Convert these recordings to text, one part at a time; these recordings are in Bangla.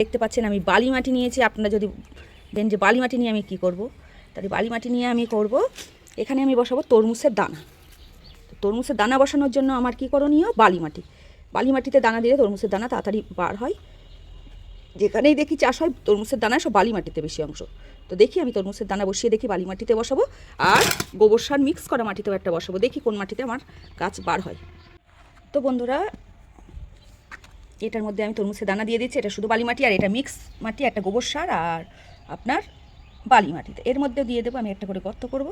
দেখতে পাচ্ছেন আমি বালি মাটি নিয়েছি। আপনারা যদি দেন যে বালি মাটি নিয়ে আমি কি করব, তাহলে বালি মাটি নিয়ে আমি করব, এখানে আমি বসাবো তরমুজের দানা। তরমুজের দানা বসানোর জন্য আমার কি করণীয়, বালি মাটি। বালি মাটিতে দানা দিলে তরমুজের দানা তাড়াতাড়ি বার হয়। যেখানেই দেখি চাষ হয় তরমুজের দানা সব বালি মাটিতে বেশি অংশ। তো দেখি আমি তরমুজের দানা বসিয়ে দেখি বালি মাটিতে বসাবো, আর গোবর সার মিক্স করা মাটিতেও একটা বসাবো, দেখি কোন মাটিতে আমার গাছ বার হয়। তো বন্ধুরা, এটার মধ্যে আমি তরমুজের দানা দিয়ে দিচ্ছি। এটা শুধু বালি মাটি, আর এটা মিক্স মাটি, একটা গোবর সার আর আপনার বালি মাটিতে। এর মধ্যে দিয়ে দেবো আমি একটা করে গর্ত করব,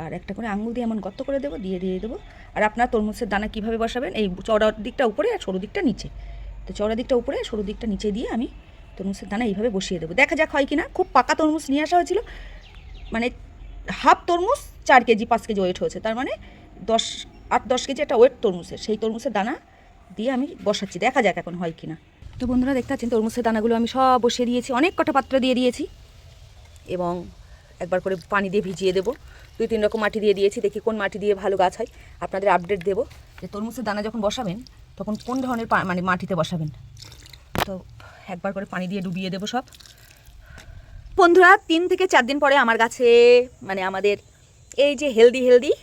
আর একটা করে আঙুল দিয়ে এমন গর্ত করে দেবো, দিয়ে দেবো। আর আপনার তরমুজের দানা কীভাবে বসাবেন, এই চওড়ার দিকটা উপরে আর সরু দিকটা নিচে। তো চওড়া দিকটা উপরে, সরু দিকটা নিচে দিয়ে আমি তরমুজের দানা এইভাবে বসিয়ে দেবো। দেখা যাক হয় কি না। খুব পাকা তরমুজ নিয়ে আসা হয়েছিল, মানে হাফ তরমুজ 4 কেজি 5 কেজি ওয়েট হয়েছে, তার মানে 8-10 কেজি একটা ওয়েট তরমুজের। সেই তরমুজের দানা দিয়ে আমি বসাচ্ছি, দেখা যাক এখন হয় কি না। তো বন্ধুরা দেখতে পাচ্ছেন তরমুজের দানাগুলো আমি সব বসিয়ে দিয়েছি, অনেক কটা পাত্র দিয়ে দিয়েছি, এবং একবার করে পানি দিয়ে ভিজিয়ে দেবো। 2-3 রকম মাটি দিয়ে দিয়েছি, দেখি কোন মাটি দিয়ে ভালো গাছ হয়। আপনাদের আপডেট দেবো যে তরমুজের দানা যখন বসাবেন তখন কোন ধরনের মানে মাটিতে বসাবেন। তো একবার করে পানি দিয়ে ডুবিয়ে দেবো সব। বন্ধুরা 3 থেকে 4 দিন পরে আমার গাছে, মানে আমাদের এই যে হেলদি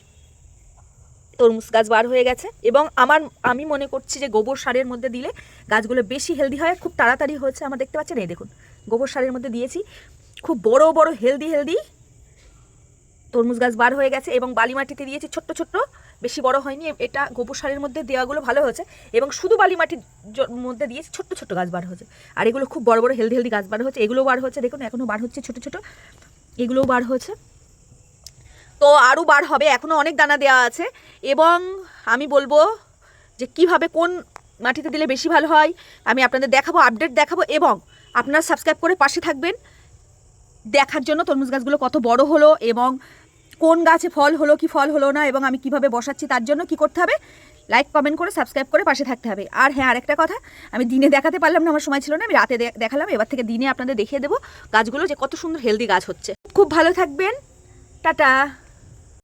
তরমুজ গাছ বার হয়ে গেছে, এবং আমি মনে করছি যে গোবর সারের মধ্যে দিলে গাছগুলো বেশি হেলদি হয়, খুব তাড়াতাড়ি হয়েছে। আমার দেখতে পাচ্ছেন এই দেখুন, গোবর সারের মধ্যে দিয়েছি, খুব বড় বড় হেলদি তরমুজ গাছ বার হয়ে গেছে। এবং বালি মাটিতে দিয়েছি ছোট্ট ছোট্ট, বেশি বড় হয়নি। এটা গোবর সারের মধ্যে দেওয়াগুলো ভালো হয়েছে, এবং শুধু বালি মাটির মধ্যে দিয়েছি ছোট্ট ছোট্ট গাছ বার হয়েছে। আর এগুলো খুব বড় বড় হেলদি গাছ বার হচ্ছে, এগুলোও বার হচ্ছে, দেখুন এখনও বার হচ্ছে ছোট ছোট, এগুলোও বার হয়েছে। তো আরও বার হবে, এখনও অনেক দানা দেওয়া আছে। এবং আমি বলবো যে কিভাবে কোন মাটিতে দিলে বেশি ভালো হয় আমি আপনাদের দেখাবো, আপডেট দেখাবো। এবং আপনারা সাবস্ক্রাইব করে পাশে থাকবেন দেখার জন্য তরমুজ গাছগুলো কত বড় হলো, এবং কোন গাছে ফল হলো কি ফল হলো না, এবং আমি কিভাবে বসাচ্ছি তার জন্য কি করতে হবে, লাইক কমেন্ট করে সাবস্ক্রাইব করে পাশে থাকতে হবে। আর হ্যাঁ, আরেকটা কথা, আমি দিনে দেখাতে পারলাম না, আমার সময় ছিল না, আমি রাতে দেখালাম। এবার থেকে দিনে আপনাদের দেখিয়ে দেবো গাছগুলো যে কত সুন্দর হেলদি গাছ হচ্ছে। খুব ভালো থাকবেন, টাটা।